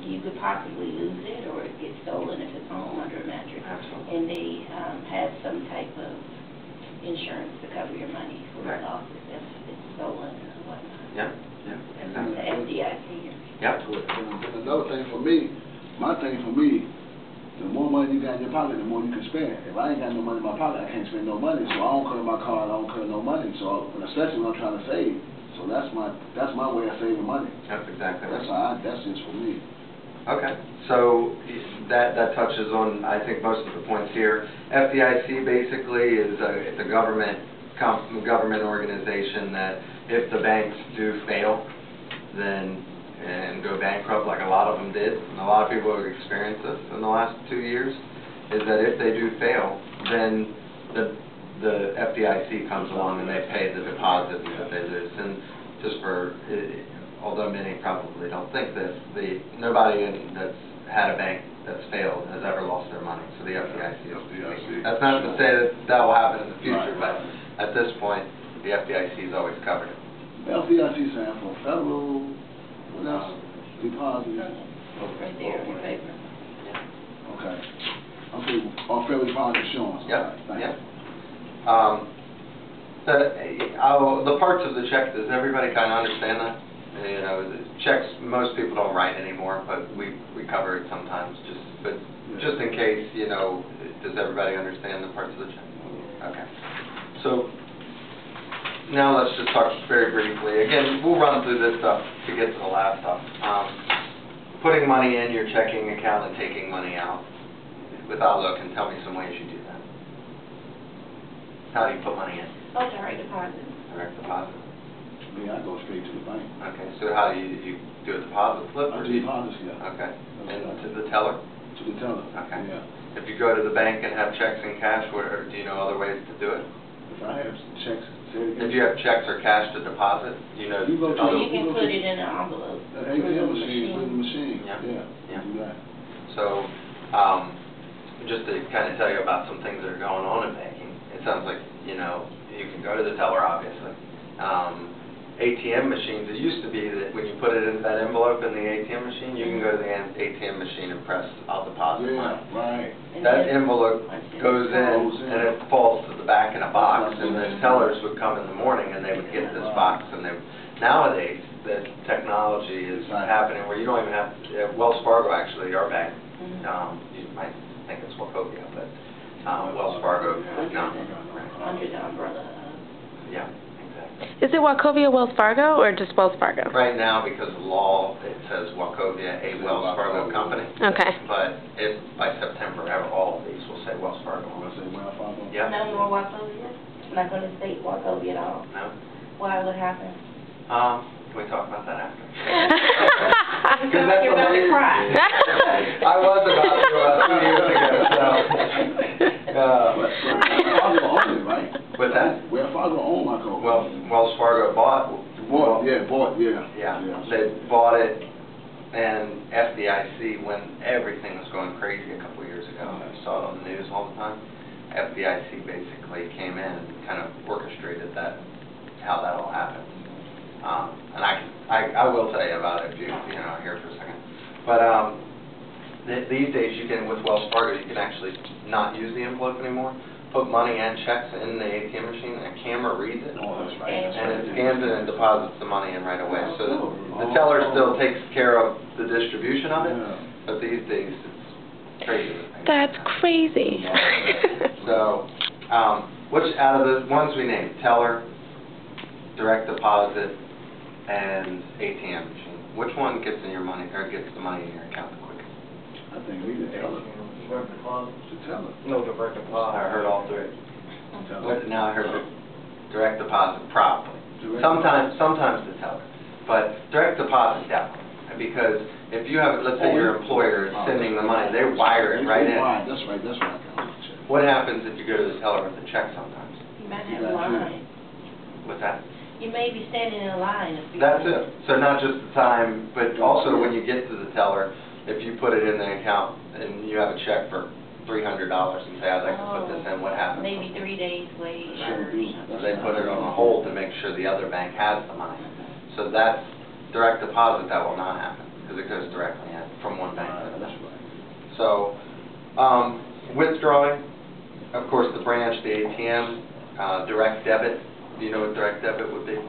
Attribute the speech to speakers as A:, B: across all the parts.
A: you could possibly lose it or it gets stolen if it's home under a mattress.
B: Absolutely.
A: And they have some type of insurance to cover your money for
B: Right.
A: losses if it's stolen or whatnot.
B: Yeah, yeah.
A: And that's the FDIC.
B: Yep.
C: And another thing for me, the more money you got in your pocket, the more you can spend. If I ain't got no money in my pocket, I can't spend no money. So I don't clear my card, I don't clear no money. So especially when I'm trying to save. So that's my way of saving money.
B: That's exactly right.
C: That's just for me.
B: Okay, so that touches on, I think, most of the points here. FDIC basically is it's a government organization that if the banks do fail, and go bankrupt like a lot of them did, and a lot of people have experienced this in the last 2 years, is that if they do fail, then the FDIC comes along and they pay the deposits that they lose. And just for, although many probably don't think this, nobody that's had a bank that's failed has ever lost their money. So the FDIC is. That's not to say that will happen in the future, but at this point, the FDIC is always covered.
C: FDIC stands for Federal, what else? Deposit.
A: Right there in your paper.
C: Okay. Federal Deposit Insurance.
B: Yep.
C: Right,
B: yep. The parts of the check, does everybody kind of understand that? You know, the checks, most people don't write anymore, but we cover it sometimes, just in case, you know, does everybody understand the parts of the check? Okay. So, now let's just talk very briefly. Again, we'll run through this stuff to get to the last stuff. Putting money in your checking account and taking money out without looking, tell me some ways you do that. How do you put money in?
A: Oh, direct deposit.
B: Direct deposit.
C: I go straight to the bank.
B: Okay, so how do you do a deposit slip?
C: I do deposits, yeah.
B: Okay, and to the teller?
C: To the teller.
B: Okay.
C: Yeah.
B: If you go to the bank and have checks and cash, do you know other ways to do it?
C: If I have checks,
B: if you have checks or cash to deposit, you know.
A: You can put it in an envelope.
C: An ATM machine, with the machine.
B: Yeah.
C: Do that.
B: So, just to kind of tell you about some things that are going on in banking, it sounds like, you know, you can go to the teller, obviously. ATM machines, it used to be that when you put it into that envelope in the ATM machine, you can go to the ATM machine and press, I'll deposit money.
C: Right.
B: That envelope goes in and it falls to the back in a box, and the tellers would come in the morning and they would get this box. And nowadays, the technology is happening where you don't even have, Wells Fargo actually, our bank, you might think it's Wachovia, but Wells Fargo, no.
A: Under the umbrella.
B: Yeah.
D: Is it Wachovia Wells Fargo or just Wells Fargo?
B: Right now, because of law, it says Wachovia, a Wells Fargo company.
D: Okay.
B: But by September, all of these will say Wells Fargo.
C: Will say Wells Fargo?
B: Yeah.
A: No more Wachovia? I'm not going to state Wachovia at all?
B: No.
A: Why? What happened?
B: Can we talk about that after?
A: Because that's you're about to cry.
B: I was about to 2 years ago, so.
C: Right?
B: With that?
C: Wells Fargo owned Wachovia.
B: Well, Wells Fargo bought.
C: Yeah.
B: They bought it, and FDIC, when everything was going crazy a couple of years ago, I saw it on the news all the time, FDIC basically came in and kind of orchestrated how that all happened. And I will tell you about it if you're here for a second. But these days, you can, with Wells Fargo, you can actually not use the envelope anymore. Put money and checks in the ATM machine, and a camera reads it, and it scans it and deposits the money in right away. So the teller still takes care of the distribution of it, but these days it's crazy.
D: That's crazy.
B: So, which out of the ones we named, teller, direct deposit, and ATM machine, which one gets in your money or gets the money in your account the quickest?
C: I think we the teller.
E: Direct deposit.
C: The teller.
E: No, direct deposit.
B: I heard all three. Now I heard the direct deposit, probably. Sometimes the teller, but direct deposit definitely. Because if you have, let's say your employer is sending the money, they wire it right in.
C: That's right.
B: What happens if you go to the teller with a check sometimes?
A: You might have a line.
B: What's that?
A: You may be standing in a line.
B: That's it. So not just the time, but also when you get to the teller, if you put it in the account and you have a check for $300 and say, I'd like to put this in, what happens?
A: Maybe 3 days late.
B: They put it on a hold to make sure the other bank has the money. So that's direct deposit, that will not happen because it goes directly in from So, withdrawing, of course, the branch, the ATM, direct debit. Do you know what direct debit would be?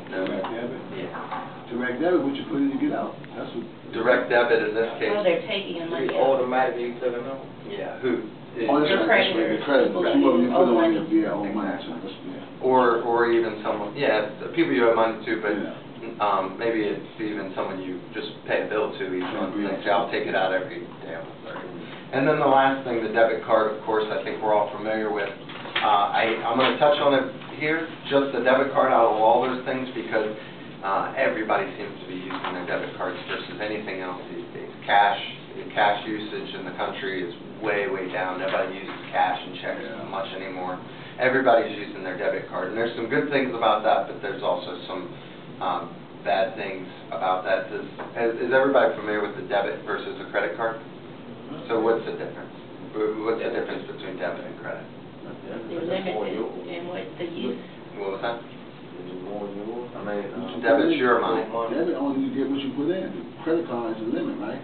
C: Direct debit?
B: Yeah.
C: Direct debit, what you put in, you get out. That's what.
B: Direct debit in this case.
A: Oh, they're taking your money
E: You
A: out.
E: automatically took a note.
B: Yeah, who?
C: Oh, that's
A: Your
C: right, that's right,
A: creditors,
C: the credit.
A: people
C: You know, you
A: that
C: put
A: owe
C: on
A: money.
C: your, yeah, owe money to, that's, yeah.
B: Or even someone, yeah, the people you owe money to, but
C: Yeah.
B: maybe it's even someone you just pay a bill to each month, and they say, I'll take it out every day on the 30th. And then the last thing, the debit card, of course, I think we're all familiar with. I'm going to touch on it here, just the debit card out of all those things, because everybody seems to be using their debit cards versus anything else these days. Cash usage in the country is way, way down. Nobody uses cash and checks much anymore. Everybody's using their debit card, and there's some good things about that, but there's also some bad things about that. Is everybody familiar with the debit versus a credit card? So what's the difference? What's the difference between debit and credit?
A: They're limited in what the use.
B: What was that?
C: Debit's
B: your money.
C: Debit only you get what you put in. Credit card is a limit, right?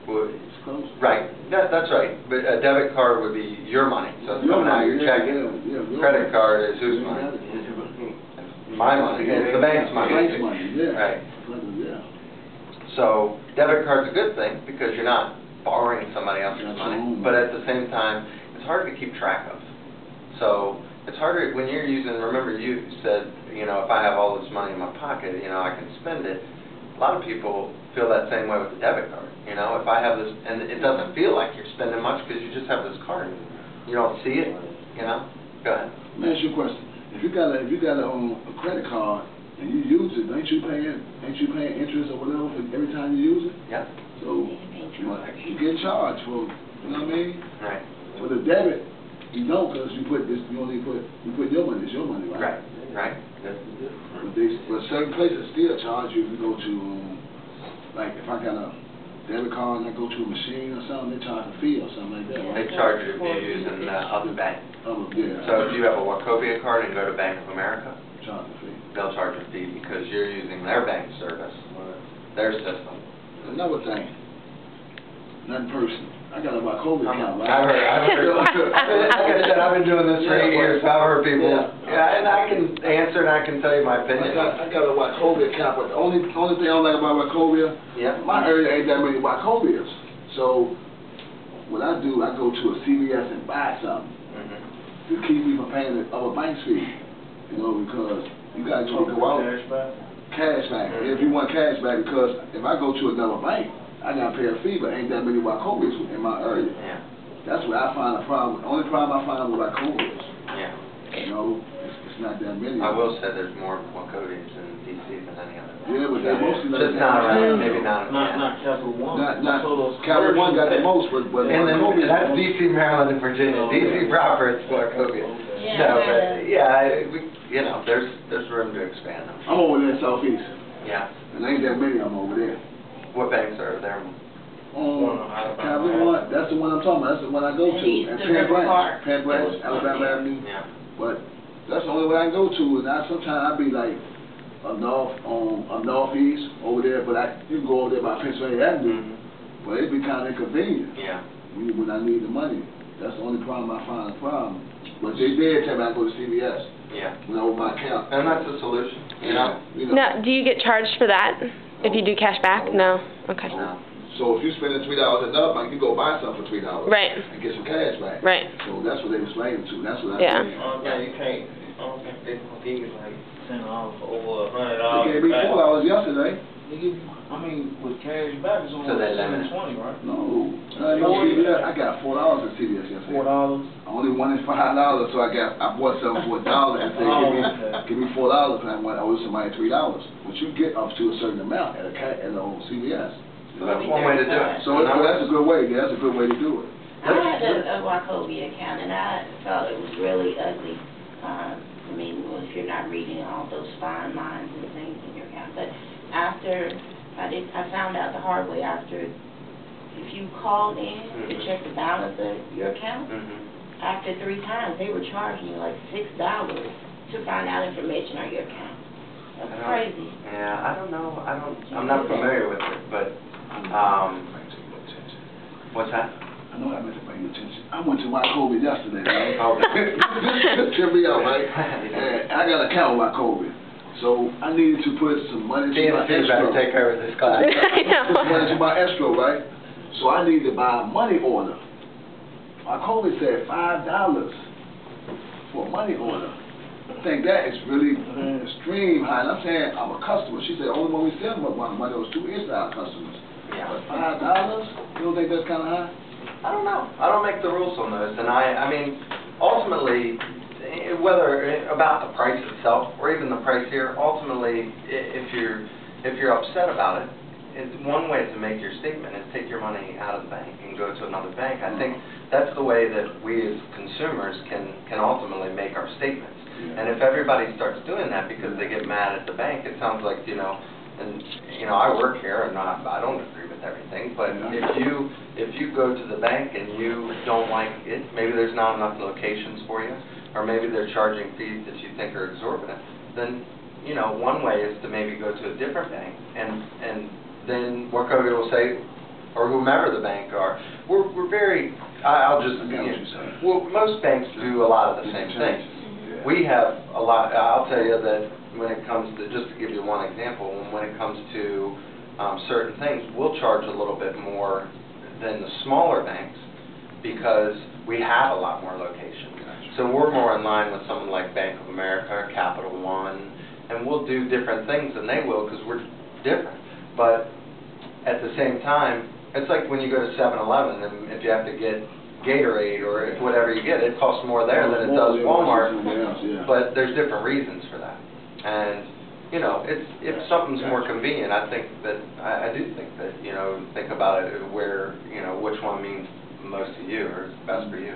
B: Well,
C: It's close.
B: right, that's right. But a debit card would be your money, so it's
C: Your
B: coming out of
C: money,
B: your
C: yeah,
B: checking.
C: yeah, your
B: Credit
C: money.
B: card is whose
C: Yeah,
B: money?
C: yeah.
B: My money. It's the bank's money.
C: Bank's money, yeah.
B: Right.
C: Yeah.
B: So debit card's a good thing because you're not borrowing somebody else's
C: That's
B: money,
C: your own
B: but
C: money.
B: at the same time, it's harder to keep track of. So it's harder when you're using, remember you said, if I have all this money in my pocket, I can spend it. A lot of people feel that same way with the debit card. If I have this, and it doesn't feel like you're spending much because you just have this card. You don't see it, Go ahead.
C: Let me ask you a question. If you got a credit card and you use it, ain't you paying interest or whatever for every time you use it?
B: Yeah.
C: So you get charged for, you know what I mean?
B: Right.
C: For the debit, you don't because you put your money. It's your money, right?
B: Right.
C: But certain places still charge you if you go to, like if I got a debit card and I go to a machine or something, they charge a fee or something like that.
B: They
C: Right?
B: charge you if you're using the other bank.
C: Yeah.
B: So if you have a Wachovia card and go to Bank of America,
C: Charge a fee.
B: they'll charge a fee because you're using their bank service, their system.
C: Another thing, nothing personal. I got a Wachovia account, right?
B: I've heard. Like I said, I've been doing this for 8 years, so I've heard people.
C: Yeah.
B: And I can answer and I can tell you my opinion.
C: I got a Wachovia account, but the only thing I don't like about Wachovia,
B: Yeah.
C: my area ain't that many Wachovias. So what I do, I go to a CVS and buy something to keep me from paying the other bank's fee. Because you gotta go out. Cash back. If you want cash back, because if I go to another bank, I gotta pay a fee, but ain't that many Wachovias in my area.
B: Yeah.
C: That's where I find a problem. The only problem I find with Wachovias,
B: Yeah.
C: it's not that many.
B: I will say there's more Wachovias in D.C. than any other.
C: Yeah, but they're mostly like
B: Just not around, maybe not.
E: Not Capital One.
C: Not Capital One got the most, but
B: And then
C: Wachovias.
B: that's D.C., Maryland, and Virginia. D.C. proper, it's Wachovia.
A: Yeah,
B: No, but there's room to expand them.
C: I'm over there in Southeast,
B: Yeah.
C: and ain't that many of them over there.
B: What banks are there?
C: Capital One, that's the one I'm talking about. That's the one I go to.
A: East
C: And
A: of
C: Penn
A: River
C: Branch,
A: Park.
C: Penn Branch, Alabama Avenue.
B: Yeah.
C: But that's the only way I can go to. And sometimes I be like northeast over there, but you can go over there by Pennsylvania Avenue. But it be kind of inconvenient.
B: Yeah.
C: When I need the money. That's the only problem I find a problem. But they did tell me I go to CVS.
B: Yeah.
C: When I open my account.
B: And that's a solution,
D: Now, do you get charged for that if you do cash back? No? Okay.
B: No.
C: So if you spending $3 at another bank, you go buy something for $3.
D: Right.
C: And get some cash back.
D: Right.
C: So that's what they explained to. That's what I
D: Yeah.
C: think.
E: I don't think they gonna give you like $10 for over $100.
C: They gave me $4 yesterday.
E: They give you, with cash back, it's only
B: So they limit it.
E: $20, right?
C: No, I got $4 at CVS yesterday.
E: $4.
C: I only wanted $5, so I bought something for $1 and said, give me $4, and I owe somebody $3. But you get up to a certain amount at CVS.
B: So that's one way to do it.
C: So that's a good way. That's a good way to do it.
A: I had a Wachovia account, and I felt it was really ugly. If you're not reading all those fine lines and things in your account. But after I found out the hard way if you called in to check the balance of your account, after 3 times they were charging you like $6 to find out information on your account. That's crazy.
B: Yeah, I don't know. I'm not familiar with it, but what's that?
C: I know I meant to bring your attention. I went to Wachovia yesterday, right?
B: Oh.
C: This trip me out, right? And I got an account with Wachovia. So I needed to put some money to my
B: better
C: escrow.
B: take over this class.
D: I know.
C: Put some money to my escrow, right? So I needed to buy a money order. Wachovia said $5 for a money order. I think that is really extreme high. And I'm saying I'm a customer. She said only when we send money was 2 inside customers.
B: Yeah.
C: But $5? You don't think that's kind of high?
B: I don't know. I don't make the rules on those, and I mean, ultimately, whether about the price itself or even the price here, ultimately, if you're upset about it, one way to make your statement is take your money out of the bank and go to another bank. I think that's the way that we as consumers can ultimately make our statements.
C: Yeah.
B: And if everybody starts doing that because they get mad at the bank, it sounds like, and I work here and I don't agree with everything, but if you go to the bank and you don't like it, maybe there's not enough locations for you, or maybe they're charging fees that you think are exorbitant, then one way is to maybe go to a different bank, and then Wachovia will say, or whomever the bank are, we're very, well, most banks do a lot of the same things. We have a lot. I'll tell you that when it comes to, just to give you one example, when it comes to certain things, we'll charge a little bit more than the smaller banks because we have a lot more locations. So we're more in line with someone like Bank of America or Capital One, and we'll do different things than they will because we're different. But at the same time, it's like when you go to 7-Eleven and if you have to get Gatorade or whatever you get, it costs more there than it does Walmart, but there's different reasons for that. And if something's more convenient, I think that I do think that think about it where which one means most to you or is best for you.